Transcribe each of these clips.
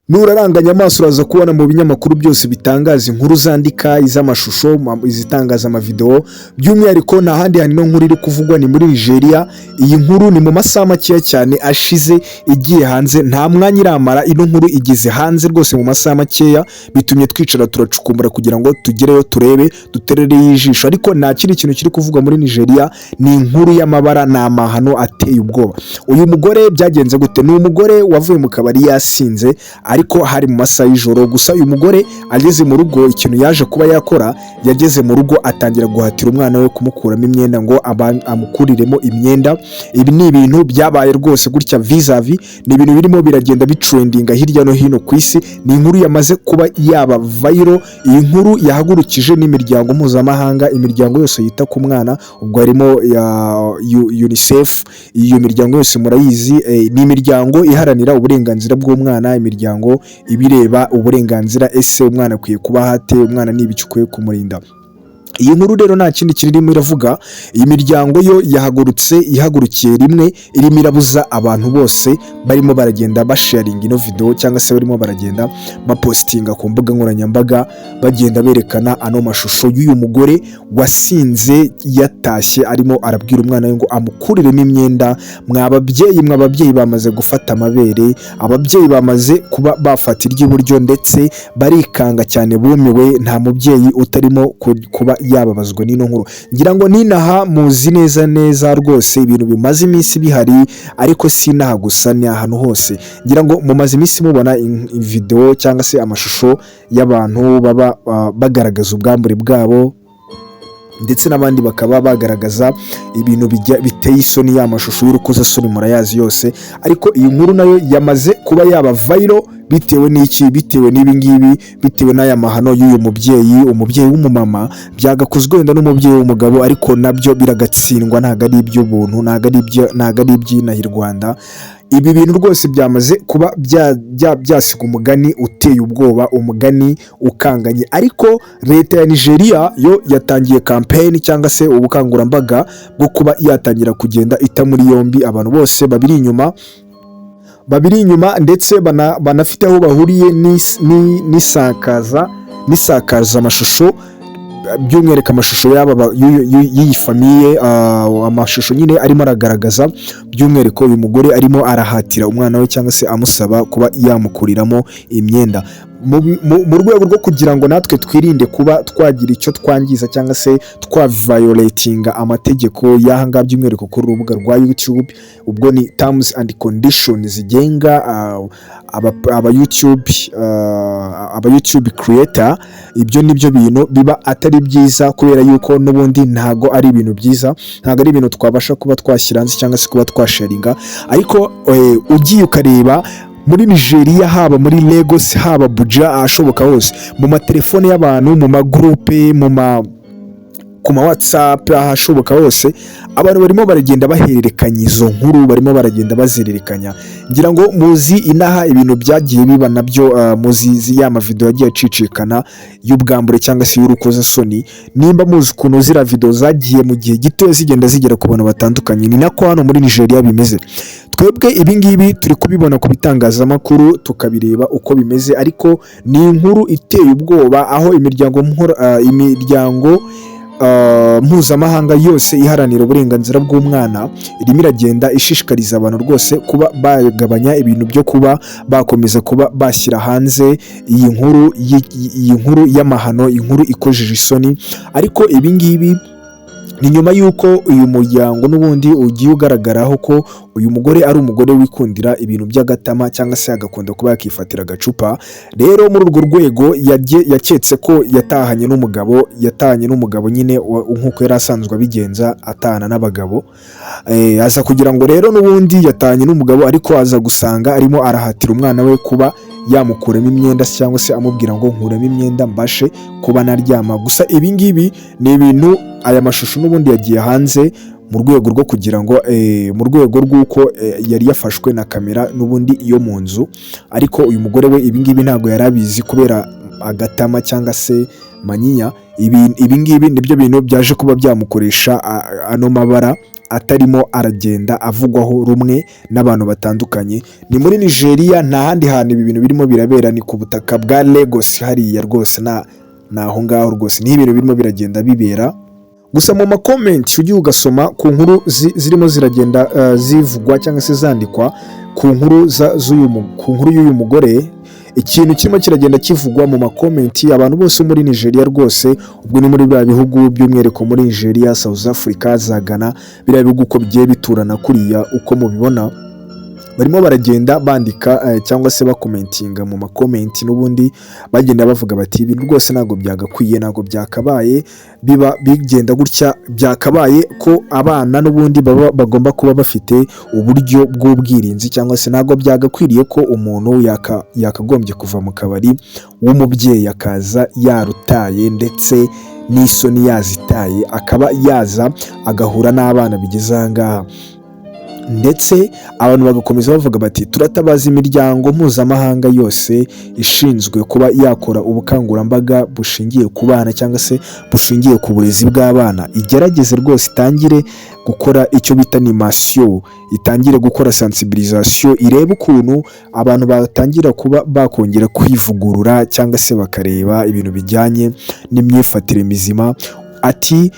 Nuraranganya amaso uraza kubona mu binyamakuru byose bitangaza inkuru zandika iz'amashusho, izitangaza amavideo, by'umwihariko nta handi hantu ino nkuru iri kuvugwa ni muri Nigeria. Iyi nkuru ni mu masaha makeya cyane ashize igiye hanze, nta mwanya iramara ino nkuru igeze hanze rwose mu masaha makeya, bitumye twicara turacukumbura kugira ngo tugereyo turebe duterere ijisho, ariko nta kindi kintu kiri kuvugwa muri Nigeria, ni inkuru y'amabara, ni amahano ateye ubwoba. Uyu mugore byagenze gute? Ni umugore wavuye mu kabari yasinze, ariko hari mu masaha y'ijoro. Gusa uyu mugore ageze mu rugo, ikintu yaje kuba yakora, yageze mu rugo atangira guhatira umwana we kumukuramo imyenda ngo amukuriremo imyenda. Ibi ni ibintu byabaye rwose gutya vis-a-vis, ni ibintu birimo biragenda bitrendinga hirya no hino ku isi, ni inkuru yamaze kuba yaba viral. Iyi nkuru yahagurukije n'imiryango mpuzamahanga, imiryango yose yita ku mwana, ubwo harimo UNICEF. Iyo miryango yose murayizi, ni imiryango iharanira uburenganzira bw'umwana, imiryango ibireba uburenganzira, ese umwana akwiye kuba hate, umwana ni ibiki ukwiye kumurinda. Iyi nkuru rero nta kindi kirimo iravuga, iyi miryango yo ihagurukiye rimwe, irimo irabuza abantu bose barimo baragenda basharinga ino video, cyangwa se barimo baragenda bapostinga ku mbuga nkoranyambaga, bagenda berekana ano mashusho y'uyu mugore wasinze yatashye, arimo arabwira umwana we ngo amukuriremo imyenda. Mw'ababyeyi bamaze gufata amabere, ababyeyi bamaze kuba bafata iry'iburyo, ndetse barikanga cyane bumiwe, nta mubyeyi utarimo kuba yababazwa n'ino nkuru. Ngira ngo ninaha muzi neza rwose ibintu bimaze iminsi bihari, ariko sinaha gusa, ni ahantu hose. Ngira ngo mumaze iminsi mubona video cyangwa se amashusho y'abantu baba bagaragaza ubwambure bwabo, ndetse n'abandi bakaba bagaragaza ibintu biteye isoni, ya mashusho y'urukozasoni murayazi yose. Ariko iyi nkuru nayo yamaze kuba yaba viral, bitewe n'iki? Bitewe n'ibingibi, bitewe n'aya mahano y'uyu umubyeyi w'umumama. Byagakozwe wenda n'umubyeyi w'umugabo, ariko nabyo biragatsindwa, ntago ari iby'ubuntu, ntago ari iby'inaha i Rwanda. Ibi bintu rwose byamaze kuba byasiga umugani uteye ubwoba, umugani ukanganye. Ariko leta ya Nigeria yo yatangiye campaign cyangwa se ubukangurambaga bwo kuba yatangira kugenda ita muri yombi abantu bose babiri inyuma, ndetse banafite aho bahuriye n'isakaza amashusho, by'umwihariko amashusho y'iyi famiye, amashusho nyine arimo aragaragaza by'umwihariko uyu mugore arimo arahatira umwana we, cyangwa se amusaba kuba yamukuriramo imyenda, mu rwego rwo kugira ngo natwe twirinde kuba twagira icyo twangiza, cyangwa se twaviolatinga amategeko y'ahangaha, by'umwihariko kuri urubuga rwa YouTube. Ubwo ni terms and conditions zigenga aba YouTube creator. Ibyo nibyo bintu biba atari byiza, kubera yuko n'ubundi ntago ari ibintu byiza, ntago ari ibintu twabasha kuba twashyira hanze cyangwa se kuba twasharinga. Ariko ugiye ukareba muri Nigeria, haba muri Lagos, haba Abuja, ahashoboka hose, mu matelefone y'abantu, mu magroupe, ku ma WhatsApp, ahashoboka hose, abantu barimo baragenda bahererekanya izo nkuru, barimo baragenda bazirerekanya. Ngira ngo muzi inaha ibintu byagiye biba nabyo, muzi ya mavideo yagiye acicikana y'ubwambure cyangwa se y'urukozasoni. Nimba muzi ukuntu zira video zagiye mu gihe gito zigenda zigera ku bantu batandukanye, ni nako hano muri Nigeria bimeze. Twebwe ibingibi turi kubibona ku bitangazamakuru, tukabireba uko bimeze, ariko ni inkuru iteye ubwoba, aho imiryango mpuzamahanga yose iharanira uburenganzira bw'umwana irimo iragenda ishishikariza abantu rwose kuba bagabanya ibintu byo kuba bakomeza kuba bashyira hanze iyi nkuru y'amahano, inkuru ikojeje isoni. Ariko ibingibi ni nyuma y'uko uyu muryango n'ubundi ugiye ugaragaraho ko uyu mugore ari umugore wikundira ibintu by'agatama, cyangwa se agakunda kuba yakifatira agacupa. Rero muri urwo rwego yaketse ko yatahanye n'umugabo nyine nk'uko yari asanzwe abigenza, atahana n'abagabo. Aza kugira ngo rero n'ubundi yatahanye n'umugabo, ariko aza gusanga arimo arahatira umwana we kuba yamukuramo imyenda, cyangwa se amubwira ngo nkuramo imyenda mbashe kuba naryama. Gusa ibingibi ni ibintu, aya mashusho n'ubundi yagiye hanze mu rwego rwo kugira ngo mu rwego rw'uko yari yafashwe na kamera n'ubundi yo mu nzu. Ariko uyu mugore we ibingibi ntabwo yari abizi, kubera agatama cyangwa se manyinya. Ibingibi nibyo bintu byaje kuba byamukoresha ano mabara atarimo aragenda avugwaho rumwe n'abantu batandukanye. Ni muri Nigeria, nta handi hantu ibi bintu birimo birabera, ni ku butaka bwa Lagos hariya rwose, naho ngaho rwose niho ibintu birimo biragenda bibera. Gusa mu makomenti ugiye ugasoma ku nkuru zirimo ziragenda zivugwa cyangwa se zandikwa ku nkuru y'uyu mugore, ikintu kirimo kiragenda kivugwa mu makomenti, abantu bose muri Nigeria rwose, ubwo ni muri bya bihugu by'umwihariko muri Nigeria, South Africa, za Ghana, biriya bihugu uko bigiye biturana kuriya uko mubibona, barimo baragenda bandika cyangwa se bakomentinga mu makomenti, n'ubundi bagenda bavuga bati ibintu rwose ntabwo byagakwiye, ntabwo byakabaye biba bigenda gutya, byakabaye ko abana n'ubundi bagomba kuba bafite uburyo bw'ubwirinzi, cyangwa se ntabwo byagakwiriye ko umuntu yakagombye kuva mu kabari w'umubyeyi akaza yarutaye ndetse n'isoni yazitaye, akaba yaza agahura n'abana bigeze aha ngaha. Ndetse abantu bagakomeza bavuga bati turatabaza imiryango mpuzamahanga yose ishinzwe kuba yakora ubukangurambaga bushingiye ku bana cyangwa se bushingiye ku burezi bw'abana, igerageze rwose itangire gukora icyo bita animation, itangire gukora sensibilisation, irebe ukuntu abantu batangira kuba bakongera kwivugurura cyangwa se bakareba ibintu bijyanye n'imyifatire mizima. Ati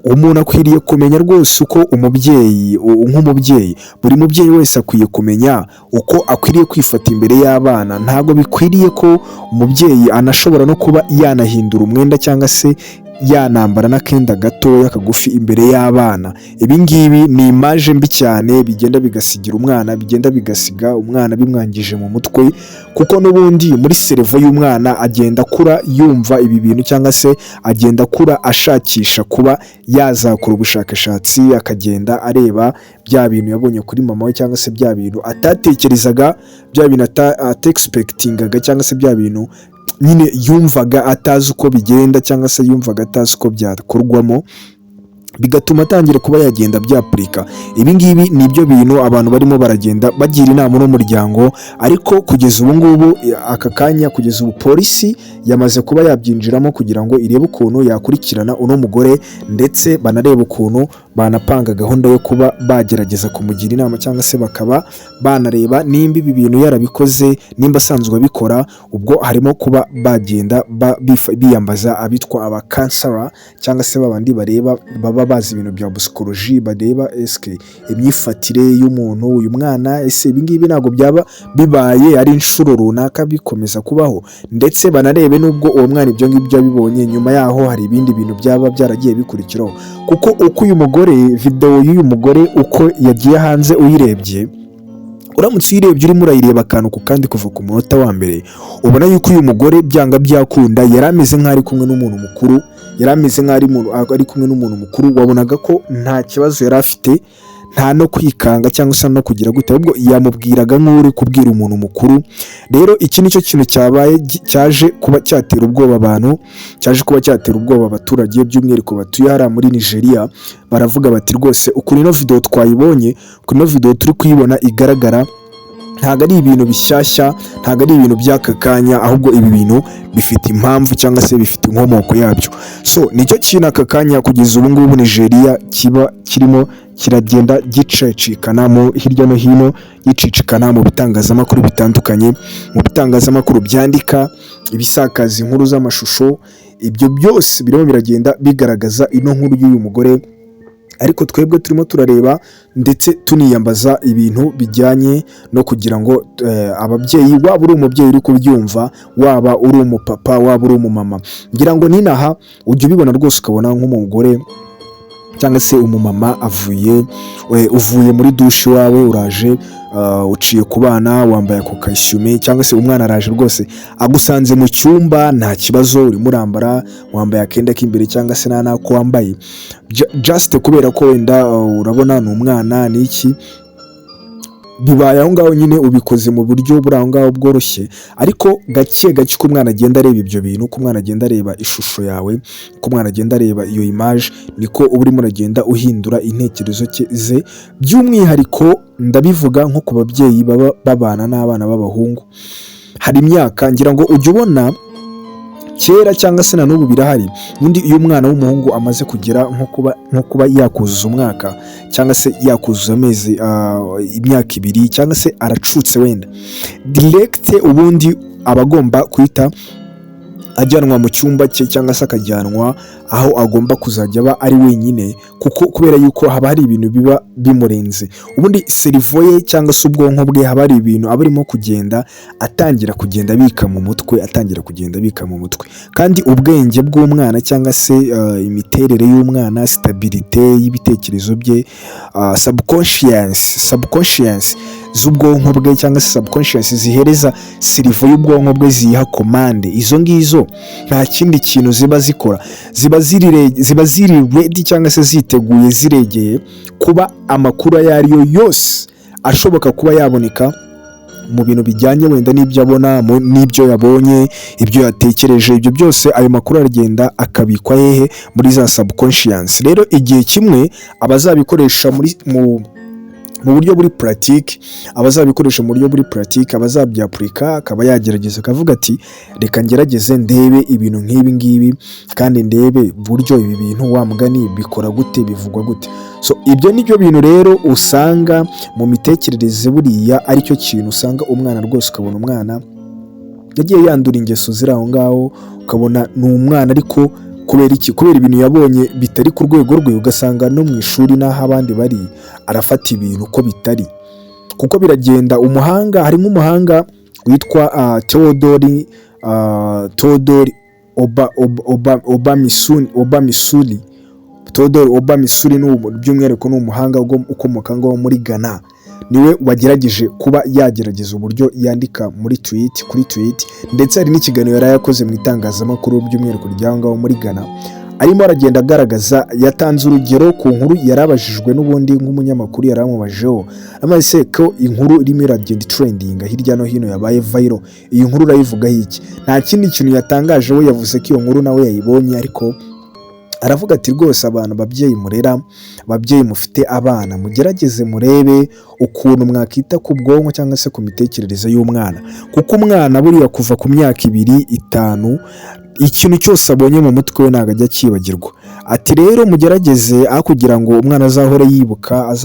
umuntu akwiriye kumenya rwose uko nk'umubyeyi, buri mubyeyi wese akwiye kumenya uko akwiriye kwifata imbere y'abana. Ntabwo bikwiriye ko umubyeyi anashobora no kuba yanahindura umwenda cyangwa se yanambara n'akenda gatoya kagufi imbere y'abana. Ibi ngibi ni imaje mbi cyane bigenda bigasigira umwana, bigenda bigasiga umwana bimwangije mu mutwe, kuko n'ubundi muri serevo y'umwana agenda akura yumva ibi bintu, cyangwa se agenda akura ashakisha kuba yazakora ubushakashatsi, akagenda areba bya bintu yabonye kuri mama we, cyangwa se bya bintu atatekerezaga, bya bintu atexpectingaga, cyangwa se bya bintu nyine yumvaga atazi uko bigenda, cyangwa se yumvaga atazi uko byakorwamo, bigatuma atangira kuba yagenda byapurika. Ibi ngibi ni byo bintu abantu barimo baragenda bagira inama n'umuryango, ariko kugeza ubu ngubu aka kanya, kugeza ubu polisi yamaze kuba yabyinjiramo kugira ngo irebe ukuntu yakurikirana uno mugore, ndetse banarebe ukuntu banapanga gahunda yo kuba bagerageza kumugira inama, cyangwa se bakaba banareba nimba ibi bintu yarabikoze, nimba asanzwe abikora. Ubwo harimo kuba bagenda biyambaza abitwa abakansara, cyangwa se babandi bareba baba bazi ibintu bya psychology, bareba eske imyifatire y'umuntu, uyu mwana ese ibi ngibi ntabwo byaba bibaye ari inshuro runaka bikomeza kubaho, ndetse banarebe nubwo uwo mwana ibyo ngibyo abibonye, nyuma yaho hari ibindi bintu byaba byaragiye bikurikiraho. Kuko uko uyu mugore, video y'uyu mugore uko yagiye hanze uyirebye, uramutse uyirebye urimo urayireba akantu ku kandi kuva ku munota wa mbere, ubona yuko uyu mugore byanga byakunda yari ameze nk'aho ari kumwe n'umuntu mukuru, yari ameze nk'aho ari kumwe n'umuntu mukuru. Wabonaga ko nta kibazo yari afite, nta no kwikanga cyangwa se no kugira gute, ahubwo yamubwiraga nk'uri kubwira umuntu mukuru. Rero iki nicyo kintu cyabaye cyaje kuba cyatera ubwoba abantu, cyaje kuba cyatera ubwoba abaturage by'umwihariko batuye hariya muri Nigeria. Baravuga bati rwose ukuntu ino video twayibonye, ukuntu ino video turi kuyibona igaragara, ntabwo ari ibintu bishyashya, ntabwo ari ibintu by'aka kanya, ahubwo ibi bintu bifite impamvu cyangwa se bifite inkomoko yabyo. So nicyo kintu aka kanya kugeza ubu ngubu Nigeria kiba kirimo kiragenda gicicikana mu hirya no hino, gicicikana mu bitangazamakuru bitandukanye, mu bitangazamakuru byandika, ibisakaza inkuru z'amashusho. Ibyo byose birimo biragenda bigaragaza ino nkuru y'uyu mugore, ariko twebwe turimo turareba ndetse tuniyambaza ibintu bijyanye no kugira ngo ababyeyi, waba uri umubyeyi uri kubyumva, waba uri umupapa, waba uri umumama, ngira ngo ninaha ujye ubibona rwose ukabona nk'umugore cyangwa se umumama uvuye muri dushe iwawe, uraje uciye ku bana, wambaye ako kashyume, cyangwa se umwana araje rwose agusanze mu cyumba, nta kibazo, urimo urambara, wambaye akenda k'imbere cyangwa se nta nako wambaye, just kubera ko wenda urabona ni umwana n'iki, bibaye aho ngaho nyine ubikoze mu buryo buri aho ngaho bworoshye. Ariko gake gake uko umwana agenda areba ibyo bintu, uko umwana agenda areba ishusho yawe, uko umwana agenda areba iyo image, niko uba urimo uragenda uhindura intekerezo ze. By'umwihariko ndabivuga nko ku babyeyi baba babana n'abana b'abahungu. Hari imyaka ngira ngo ujye ubona kera cyangwa se na n'ubu birahari. Ubundi iyo umwana w'umuhungu amaze kugera nko kuba yakuzuza umwaka cyangwa se yakuzuza amezi imyaka 2 cyangwa se aracutse wenda direct, ubundi aba agomba kwita ajyanwa mu cyumba cye cyangwa se akajyanwa aho agomba kuzajya aba ari wenyine, kuko kubera yuko haba hari ibintu biba bimurenze. Ubundi serivo ye cyangwa se ubwonko bwe haba hari ibintu aba arimo atangira kugenda abika mu mutwe, kandi ubwenge bw'umwana cyangwa se imiterere y'umwana, stabilite y'ibitekerezo bye, subconscious z'ubwonko bwe cyangwa se subconscious zihereza serivo y'ubwonko bwe ziha komande. Izo ngizo nta kindi kintu ziba zikora, ziba ziri ready cyangwa se ziteguye, ziregeye kuba amakuru ayo ari yo yose ashoboka kuba yaboneka mu bintu bijyanye wenda n'ibyo abona, n'ibyo yabonye, ibyo yatekereje. Ibyo byose ayo makuru aragenda akabikwa hehe? Muri za subconscious. Rero igihe kimwe abazabikoresha mu buryo buri pratique, abazabyapurika, akaba yagerageza akavuga ati reka ngerageze ndebe ibintu nk'ibi ngibi, kandi ndebe buryo ibi bintu wa mugani bikora gute, bivugwa gute. So ibyo nibyo bintu rero usanga mu mitekerereze, buriya aricyo kintu usanga umwana rwose, ukabona umwana yagiye yandura ingeso ziri aho ngaho, ukabona ni umwana ariko kubera iki? Kubera ibintu yabonye bitari ku rwego rwe, ugasanga no mu ishuri n'aho abandi bari arafata ibintu uko bitari, kuko biragenda. Umuhanga, harimo umuhanga witwa Theodore Obamisuli. Theodore Obamisuli by'umwihariko ni umuhanga ukomoka ngaho muri Ghana. Niwe wagerageje kuba yagerageza uburyo yandika kuri tweet, ndetse hari n'ikiganiro yari yakoze mu itangazamakuru by'umwihariko ry'aho muri Ghana, arimo aragenda agaragaza. Yatanze urugero ku nkuru yarabajijwe n'ubundi nk'umunyamakuru yaramubajeho, amaze ko inkuru irimo iragenda trending hirya no hino, yabaye viral. Iyi nkuru urayivugaho iki? Nta kindi kintu yatangaje, we yavuze ko iyo nkuru nawe yayibonye, ariko aravuga ati rwose abantu babyeyi murera, ababyeyi mufite abana, mugerageze murebe ukuntu mwakita ku bwonko cyangwa se ku mitekerereze y'umwana, kuko umwana buriya kuva ku myaka 2, 5 ikintu cyose abonye mu mutwe we ntabwo ajya akibagirwa. Ati rero mugerageze kugira ngo umwana azahore yibuka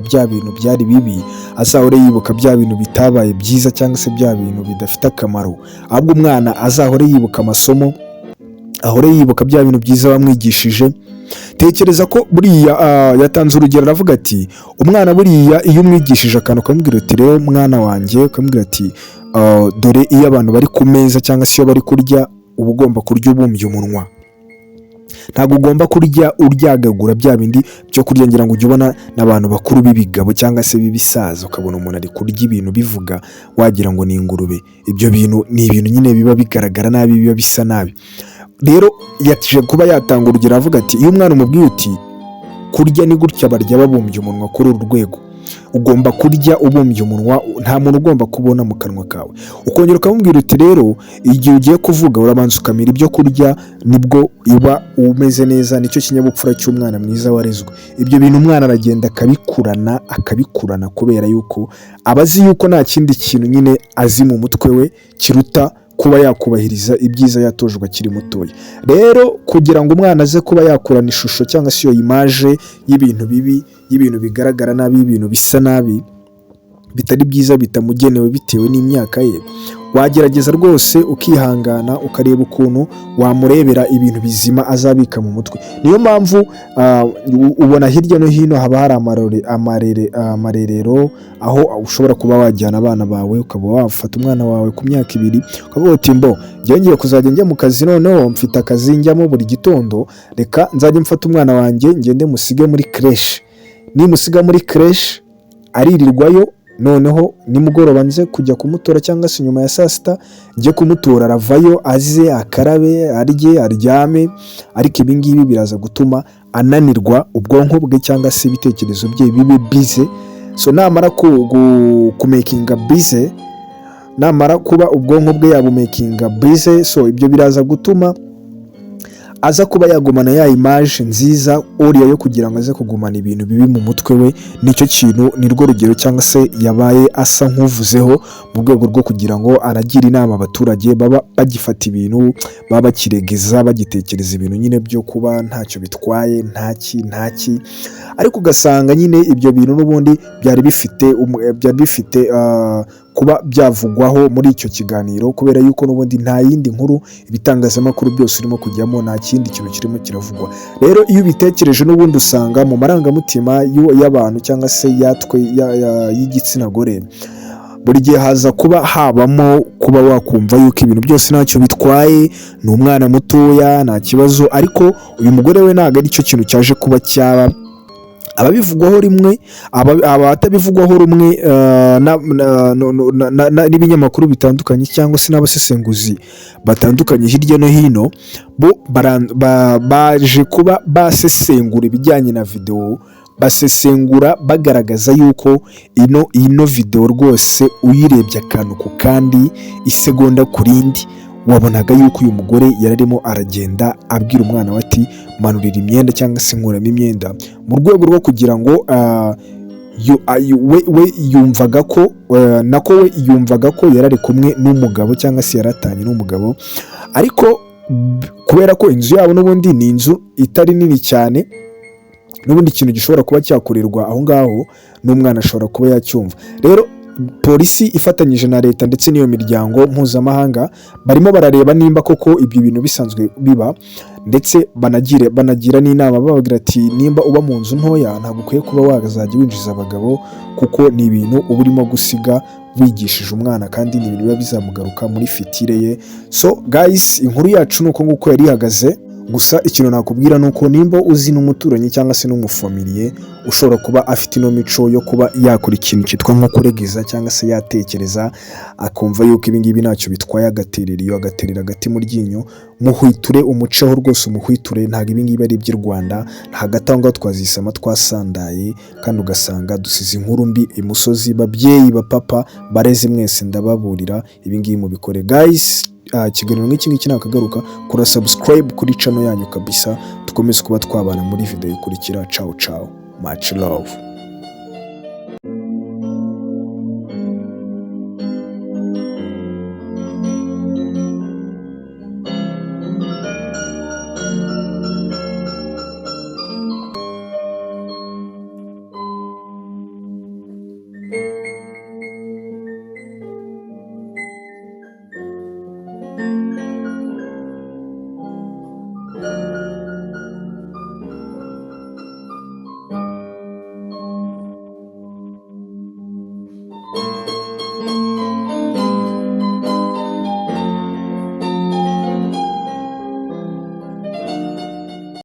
bya bintu byari bibi, azahore yibuka bya bintu bitabaye byiza cyangwa se bya bintu bidafite akamaro, ahubwo umwana azahore yibuka amasomo, ahore yibuka bya bintu byiza bamwigishije. Tekereza ko buriya yatanze urugero, aravuga ati umwana buriya iyo umwigishije akantu ukamubwira ati rero mwana wanjye, ukamubwira ati dore iyo abantu bari ku meza cyangwa se iyo bari kurya, uba ugomba kurya ubumbye umunwa, ntabwo ugomba kurya uryagagura bya bindi byo kurya. Ngira ngo ujye ubona n'abantu bakuru b'ibigabo cyangwa se b'ibisaza, ukabona umuntu ari kurya ibintu bivuga wagira ngo ni ingurube. Ibyo bintu ni ibintu nyine biba bigaragara nabi, biba bisa nabi. Rero yatije kuba yatanga urugero, avuga ati iyo umwana umubwiye uti kurya ni gutya barya babumbye umunwa, kuri uru rwego ugomba kurya ubumbye umunwa, nta muntu ugomba kubona mu kanwa kawe. Ukongera ukamubwira uti rero igihe ugiye kuvuga urabanza ukamira ibyo kurya, nibwo uba umeze neza. Nicyo kinyabupfura cy'umwana mwiza warezwe. Ibyo bintu umwana aragenda akabikurana kubera yuko abazi yuko nta kindi kintu nyine azi mu mutwe we kiruta kuba yakubahiriza ibyiza yatojwe akiri mutoya. Rero kugira ngo umwana aze kuba yakurana ishusho cyangwa se iyo image y'ibintu bibi, y'ibintu bigaragara nabi, y'ibintu bisa nabi, bitari byiza, bitamugenewe bitewe n'imyaka ye, wagerageza rwose ukihangana ukareba ukuntu wamurebera ibintu bizima azabika mu mutwe. Niyo mpamvu ubona hirya no hino haba hari amarerero, aho ushobora kuba wajyana abana bawe, ukaba wafata umwana wawe ku myaka 2 ukavuga uti mbo ngiye kuzajya njya mu kazi, noneho mfite akazi njyamo buri gitondo, reka nzajye mfata umwana wanjye ngende musige muri creche. Nimusiga muri creche aririrwayo, noneho nimugoroba nze kujya kumutora cyangwa se nyuma ya saa sita njye kumutora, aravayo aze akarabe, arye, aryame. Ariko ibi ngibi biraza gutuma ananirwa, ubwonko bwe cyangwa se ibitekerezo bye bibe bize. So namara kumakinga bize, namara kuba ubwonko bwe yabumakinga bize, so ibyo biraza gutuma aza kuba yagumana ya image nziza uriya yo kugira ngo aze kugumana ibintu bibi mu mutwe we. Nicyo kintu nirwo rugero cyangwa se yabaye asa nk'uvuzeho mu rwego rwo kugira ngo aragira inama abaturage baba bagifata ibintu baba bakiregeza bagitekereza ibintu nyine byo kuba ntacyo bitwaye ntaki ariko ugasanga nyine ibyo bintu n'ubundi byari bifite kuba byavugwaho muri icyo kiganiro, kubera yuko n'ubundi nta yindi nkuru ibitangazamakuru byose urimo kujyamo nta kindi kintu kirimo kiravugwa. Rero iyo ubitekereje n'ubundi usanga mu marangamutima y'abantu cyangwa se y'igitsina gore buri gihe haza kuba habamo kuba wakumva yuko ibintu byose ntacyo bitwaye, ni umwana mutoya nta kibazo. Ariko uyu mugore we ntabwo ari cyo kintu cyaje kuba cyaba ababivugwaho rimwe, abatabivugwaho rumwe n'ibinyamakuru bitandukanye cyangwa se n'abasesenguzi batandukanye hirya no hino, bo baje kuba basesengura ibijyanye na video, basesengura bagaragaza yuko ino video rwose uyirebye akantu ku kandi isegonda ku rindi wabonaga yuko uyu mugore yararimo aragenda abwira umwana we ati manurira imyenda cyangwa se nkuramo imyenda, mu rwego rwo kugira ngo we yumvaga ko yarari kumwe n'umugabo cyangwa se yaratanye n'umugabo. Ariko kubera ko inzu yabo n'ubundi ni inzu itari nini cyane, n'ubundi ikintu gishobora kuba cyakorerwa aho ngaho n'umwana ashobora kuba yacyumva. Rero polisi ifatanyije na leta ndetse n'iyo miryango mpuzamahanga barimo barareba nimba koko ibyo bintu bisanzwe biba, ndetse banagira n'inama bababwira ati nimba uba mu nzu ntoya ntabwo ukwiye kuba wazajya winjiza abagabo, kuko ni ibintu uba urimo gusiga wigishije umwana kandi ni ibintu biba bizamugaruka muri fitire ye. So guys, inkuru yacu nuko nguko yari ihagaze. Gusa ikintu nakubwira nuko nimba uzi n'umuturanyi cyangwa se n'umufamiliye ushobora kuba afite ino mico yo kuba yakora ikintu cyitwa nko kuregeza cyangwa se yatekereza akumva yuko ibingibi ntacyo bitwaye, agaterera agati mu ryinyo, muhwiture umuceho rwose, umuhwiture. Ntabwo ibingibi ari iby'i Rwanda, hagati aho ngaho twazisama twasandaye kandi ugasanga dusize inkuru mbi imusozi. Babyeyi bapapa bareze mwese ndababurira ibingibi mubikore guys. Ikiganiro nk'iki ngiki nakagaruka, kora subscribe kuri channel yanyu kabisa, dukomeze kuba twabana muri video ikurikira. Ciao, much love.